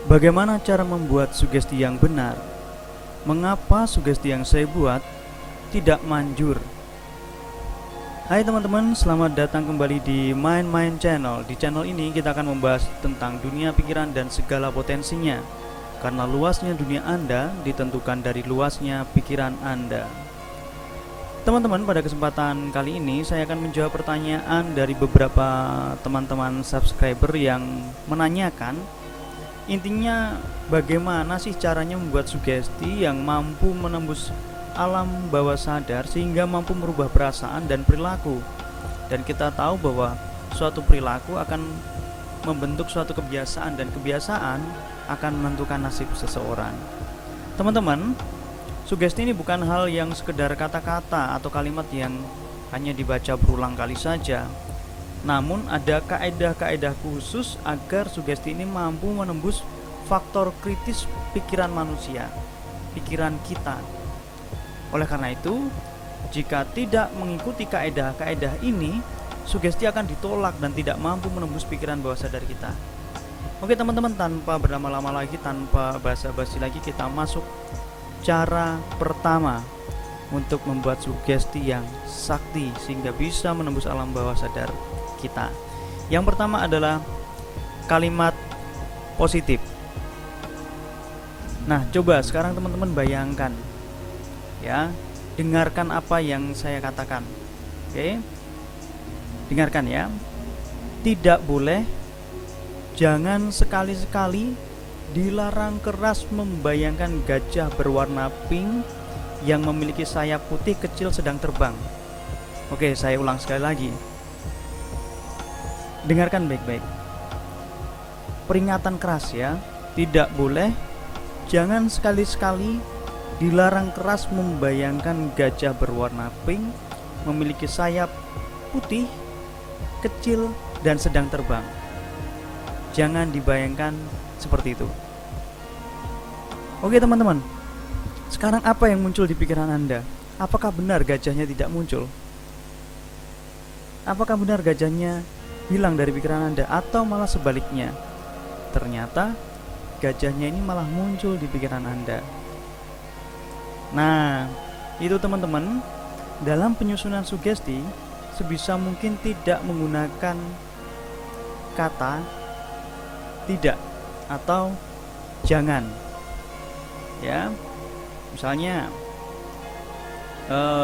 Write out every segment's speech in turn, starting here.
Bagaimana cara membuat sugesti yang benar? Mengapa sugesti yang saya buat tidak manjur? Hai teman-teman, selamat datang kembali di Main Channel. Di channel ini kita akan membahas tentang dunia pikiran dan segala potensinya. Karena luasnya dunia Anda ditentukan dari luasnya pikiran Anda. Teman-teman, pada kesempatan kali ini saya akan menjawab pertanyaan dari beberapa teman-teman subscriber yang menanyakan, intinya bagaimana sih caranya membuat sugesti yang mampu menembus alam bawah sadar sehingga mampu merubah perasaan dan perilaku. Dan kita tahu bahwa suatu perilaku akan membentuk suatu kebiasaan, dan kebiasaan akan menentukan nasib seseorang. Teman-teman, sugesti ini bukan hal yang sekedar kata-kata atau kalimat yang hanya dibaca berulang kali saja. Namun ada kaedah-kaedah khusus agar sugesti ini mampu menembus faktor kritis pikiran manusia, pikiran kita. Oleh karena itu, jika tidak mengikuti kaedah-kaedah ini, sugesti akan ditolak dan tidak mampu menembus pikiran bawah sadar kita. Oke teman-teman, tanpa berlama-lama lagi, tanpa basa-basi lagi, kita masuk cara pertama untuk membuat sugesti yang sakti sehingga bisa menembus alam bawah sadar kita. Yang pertama adalah kalimat positif. Nah, coba sekarang teman-teman bayangkan ya, dengarkan apa yang saya katakan. Oke, dengarkan ya. Tidak boleh, jangan sekali-sekali dilarang keras membayangkan gajah berwarna pink yang memiliki sayap putih kecil sedang terbang. Oke, saya ulang sekali lagi. Dengarkan baik-baik. Peringatan keras ya. Tidak boleh, jangan sekali-sekali dilarang keras membayangkan gajah berwarna pink memiliki sayap putih kecil dan sedang terbang. Jangan dibayangkan seperti itu. Oke teman-teman, sekarang apa yang muncul di pikiran Anda? Apakah benar gajahnya tidak muncul? Apakah benar gajahnya hilang dari pikiran Anda, atau malah sebaliknya? Ternyata gajahnya ini malah muncul di pikiran Anda. Nah, itu teman-teman, dalam penyusunan sugesti sebisa mungkin tidak menggunakan kata tidak atau jangan. Ya, misalnya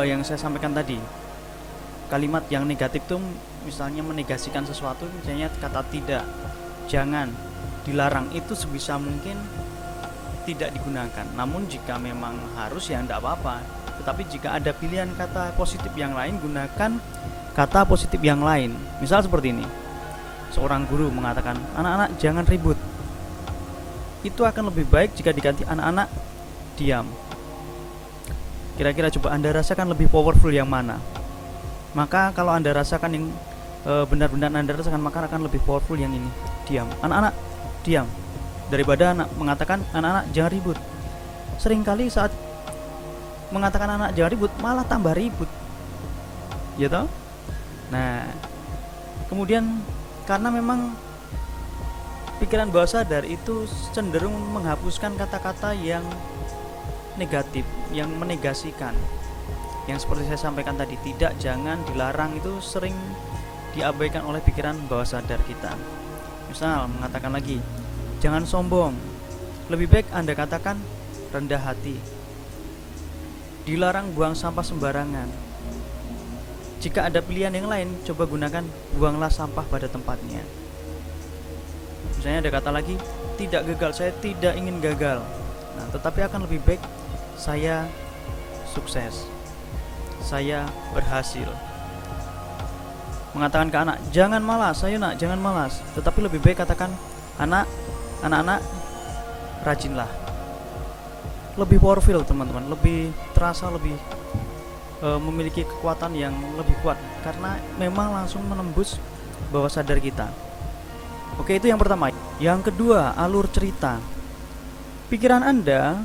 yang saya sampaikan tadi, kalimat yang negatif itu misalnya menegasikan sesuatu, misalnya kata tidak, jangan, dilarang, itu sebisa mungkin tidak digunakan. Namun jika memang harus ya tidak apa-apa. Tetapi jika ada pilihan kata positif yang lain, gunakan kata positif yang lain. Misal seperti ini, seorang guru mengatakan, anak-anak jangan ribut. Itu akan lebih baik jika diganti anak-anak diam. Kira-kira coba Anda rasakan lebih powerful yang mana? Maka kalau Anda rasakan yang benar-benar Anda rasakan, maka akan lebih powerful yang ini, diam. Anak-anak diam, daripada anak mengatakan anak-anak jangan ribut. Seringkali saat mengatakan anak jangan ribut malah tambah ribut, ya toh? Nah, kemudian karena memang pikiran bawah sadar itu cenderung menghapuskan kata-kata yang negatif, yang menegasikan. Yang seperti saya sampaikan tadi, tidak, jangan, dilarang, itu sering diabaikan oleh pikiran bawah sadar kita. Misal mengatakan lagi, jangan sombong. Lebih baik Anda katakan rendah hati. Dilarang buang sampah sembarangan. Jika ada pilihan yang lain, coba gunakan buanglah sampah pada tempatnya. Misalnya ada kata lagi, tidak gagal, saya tidak ingin gagal. Nah, tetapi akan lebih baik saya sukses, saya berhasil. Mengatakan ke anak, jangan malas, ayo nak, jangan malas. Tetapi lebih baik katakan, anak-anak rajinlah. Lebih powerful teman-teman, lebih terasa, lebih memiliki kekuatan yang lebih kuat, karena memang langsung menembus bawah sadar kita. Oke, itu yang pertama. Yang kedua, alur cerita. Pikiran Anda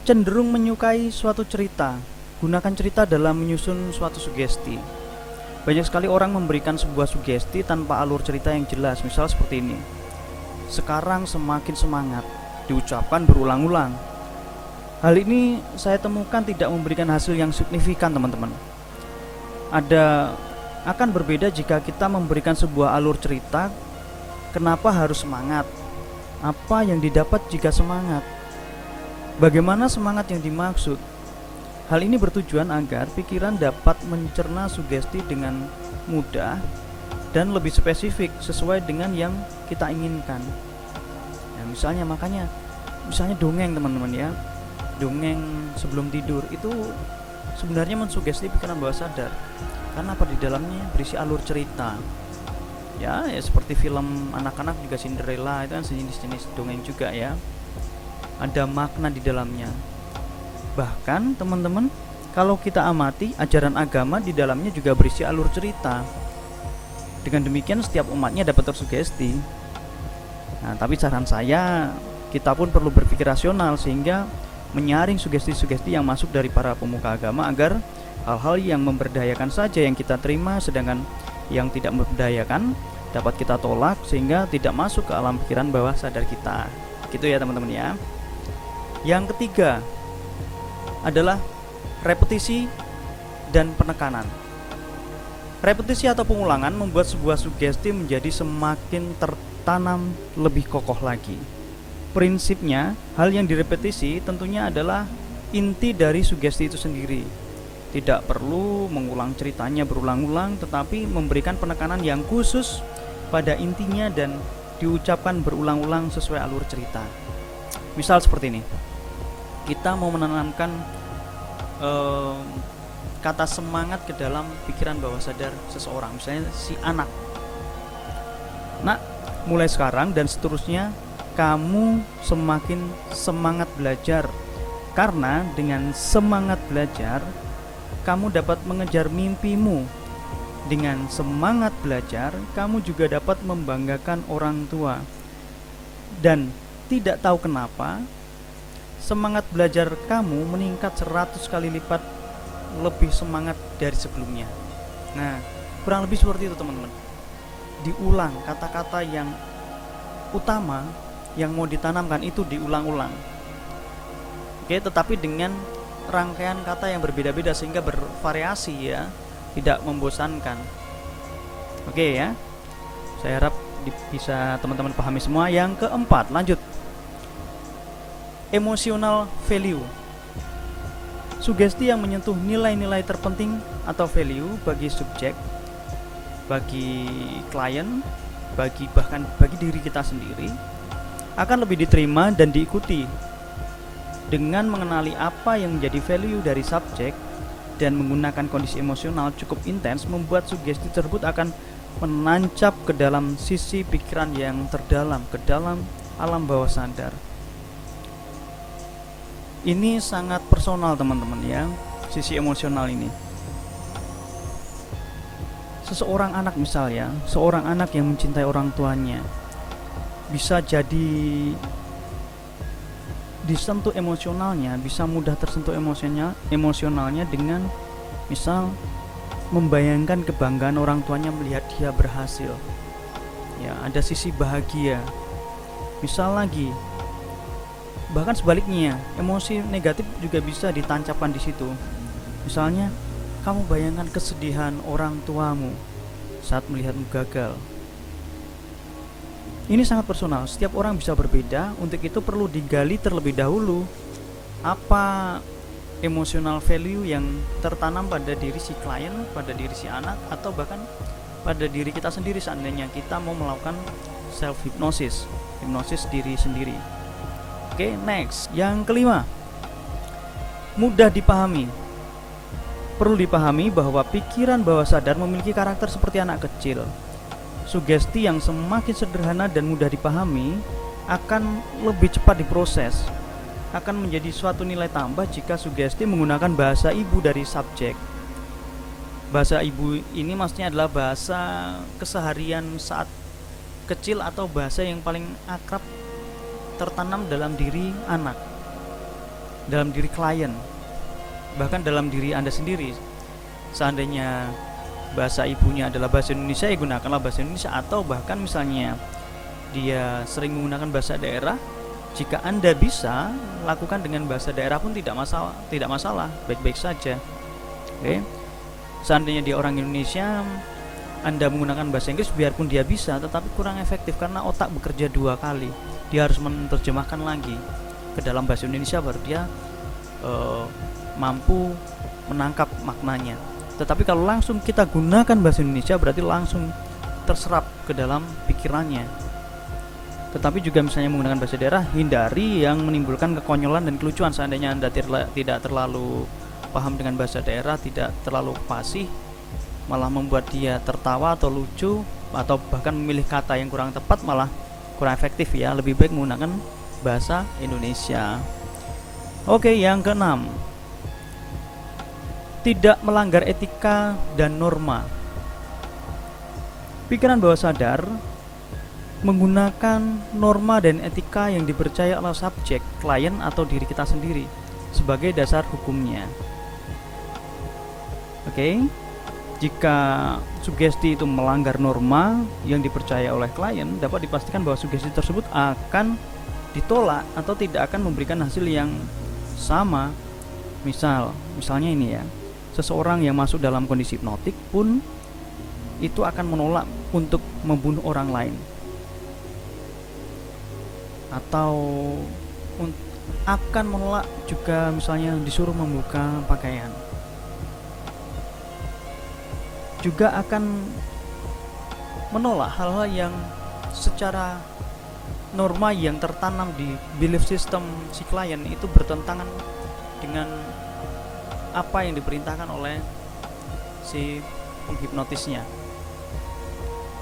cenderung menyukai suatu cerita. Gunakan cerita dalam menyusun suatu sugesti. Banyak sekali orang memberikan sebuah sugesti tanpa alur cerita yang jelas. Misal seperti ini, sekarang semakin semangat, diucapkan berulang-ulang. Hal ini saya temukan tidak memberikan hasil yang signifikan, teman-teman. Akan berbeda jika kita memberikan sebuah alur cerita. Kenapa harus semangat? Apa yang didapat jika semangat? Bagaimana semangat yang dimaksud? Hal ini bertujuan agar pikiran dapat mencerna sugesti dengan mudah dan lebih spesifik sesuai dengan yang kita inginkan. Ya, misalnya dongeng, teman-teman ya. Dongeng sebelum tidur itu sebenarnya mensugesti pikiran bawah sadar karena apa, di dalamnya berisi alur cerita. Ya seperti film anak-anak juga Cinderella, itu kan sejenis dongeng juga ya. Ada makna di dalamnya. Bahkan teman-teman, kalau kita amati ajaran agama di dalamnya juga berisi alur cerita. Dengan demikian setiap umatnya dapat tersugesti. Nah, tapi saran saya, kita pun perlu berpikir rasional sehingga menyaring sugesti-sugesti yang masuk dari para pemuka agama agar hal-hal yang memberdayakan saja yang kita terima, sedangkan yang tidak memberdayakan dapat kita tolak sehingga tidak masuk ke alam pikiran bawah sadar kita. Gitu ya teman-teman ya. Yang ketiga adalah repetisi dan penekanan. Repetisi atau pengulangan membuat sebuah sugesti menjadi semakin tertanam lebih kokoh lagi. Prinsipnya, hal yang direpetisi tentunya adalah inti dari sugesti itu sendiri. Tidak perlu mengulang ceritanya berulang-ulang, tetapi memberikan penekanan yang khusus pada intinya dan diucapkan berulang-ulang sesuai alur cerita. Misal seperti ini, kita mau menanamkan kata semangat ke dalam pikiran bawah sadar seseorang, misalnya si anak. Nah, mulai sekarang dan seterusnya kamu semakin semangat belajar, karena dengan semangat belajar kamu dapat mengejar mimpimu. Dengan semangat belajar kamu juga dapat membanggakan orang tua. Dan tidak tahu kenapa semangat belajar kamu meningkat 100 kali lipat lebih semangat dari sebelumnya. Nah, kurang lebih seperti itu teman-teman. Diulang kata-kata yang utama yang mau ditanamkan itu diulang-ulang. Oke, tetapi dengan rangkaian kata yang berbeda-beda sehingga bervariasi ya, tidak membosankan. Oke ya. Saya harap bisa teman-teman pahami semua. Yang keempat, lanjut. Emotional value. Sugesti yang menyentuh nilai-nilai terpenting atau value bagi subjek, bagi klien, bahkan bagi diri kita sendiri akan lebih diterima dan diikuti. Dengan mengenali apa yang menjadi value dari subjek dan menggunakan kondisi emosional cukup intens, membuat sugesti tersebut akan menancap ke dalam sisi pikiran yang terdalam, ke dalam alam bawah sadar. Ini sangat personal teman-teman ya, sisi emosional ini. Seseorang anak misalnya, seorang anak yang mencintai orang tuanya bisa jadi disentuh emosionalnya, bisa mudah tersentuh emosionalnya dengan misal membayangkan kebanggaan orang tuanya melihat dia berhasil. Ya, ada sisi bahagia. Misal lagi, bahkan sebaliknya, emosi negatif juga bisa ditancapkan di situ. Misalnya, kamu bayangkan kesedihan orang tuamu saat melihatmu gagal. Ini sangat personal, setiap orang bisa berbeda. Untuk itu perlu digali terlebih dahulu apa emotional value yang tertanam pada diri si klien, pada diri si anak, atau bahkan pada diri kita sendiri seandainya kita mau melakukan self hypnosis, hipnosis diri sendiri. Oke, next. Yang kelima, mudah dipahami. Perlu dipahami bahwa pikiran bawah sadar memiliki karakter seperti anak kecil. Sugesti yang semakin sederhana dan mudah dipahami akan lebih cepat diproses, akan menjadi suatu nilai tambah jika sugesti menggunakan bahasa ibu dari subjek. Bahasa ibu ini maksudnya adalah bahasa keseharian saat kecil atau bahasa yang paling akrab tertanam dalam diri anak, dalam diri klien, bahkan dalam diri Anda sendiri. Seandainya bahasa ibunya adalah bahasa Indonesia, ya gunakanlah bahasa Indonesia. Atau bahkan misalnya dia sering menggunakan bahasa daerah, jika Anda bisa lakukan dengan bahasa daerah pun tidak masalah, baik-baik saja. Oke. Seandainya dia orang Indonesia, Anda menggunakan bahasa Inggris biarpun dia bisa, tetapi kurang efektif karena otak bekerja 2 kali. Dia harus menerjemahkan lagi ke dalam bahasa Indonesia baru dia mampu menangkap maknanya. Tetapi kalau langsung kita gunakan bahasa Indonesia berarti langsung terserap ke dalam pikirannya. Tetapi juga misalnya menggunakan bahasa daerah, hindari yang menimbulkan kekonyolan dan kelucuan. Seandainya Anda tidak terlalu paham dengan bahasa daerah, tidak terlalu fasih, malah membuat dia tertawa atau lucu, atau bahkan memilih kata yang kurang tepat, malah kurang efektif ya. Lebih baik menggunakan bahasa Indonesia. Oke, yang keenam, tidak melanggar etika dan norma. Pikiran bawah sadar menggunakan norma dan etika yang dipercaya oleh subjek, klien atau diri kita sendiri sebagai dasar hukumnya. Oke. Jika sugesti itu melanggar norma yang dipercaya oleh klien, dapat dipastikan bahwa sugesti tersebut akan ditolak atau tidak akan memberikan hasil yang sama. Misalnya ini ya, seseorang yang masuk dalam kondisi hipnotik pun itu akan menolak untuk membunuh orang lain, atau akan menolak juga misalnya disuruh membuka pakaian, juga akan menolak hal-hal yang secara norma yang tertanam di belief system si klien itu bertentangan dengan apa yang diperintahkan oleh si penghipnotisnya.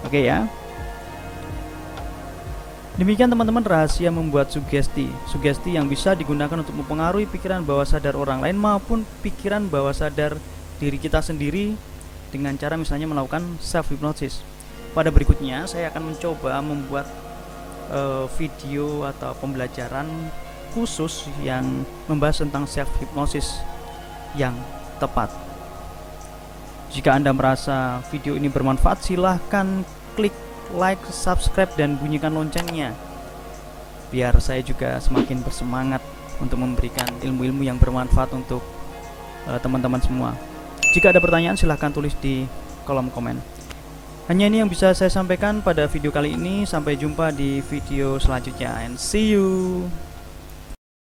Oke ya. Demikian teman-teman rahasia membuat sugesti. Sugesti yang bisa digunakan untuk mempengaruhi pikiran bawah sadar orang lain maupun pikiran bawah sadar diri kita sendiri dengan cara misalnya melakukan self hypnosis. Pada berikutnya saya akan mencoba membuat video atau pembelajaran khusus yang membahas tentang self hypnosis yang tepat. Jika Anda merasa video ini bermanfaat, silahkan klik like, subscribe, dan bunyikan loncengnya biar saya juga semakin bersemangat untuk memberikan ilmu-ilmu yang bermanfaat untuk teman-teman semua. Jika ada pertanyaan silahkan tulis di kolom komen. Hanya ini yang bisa saya sampaikan pada video kali ini. Sampai jumpa di video selanjutnya and see you.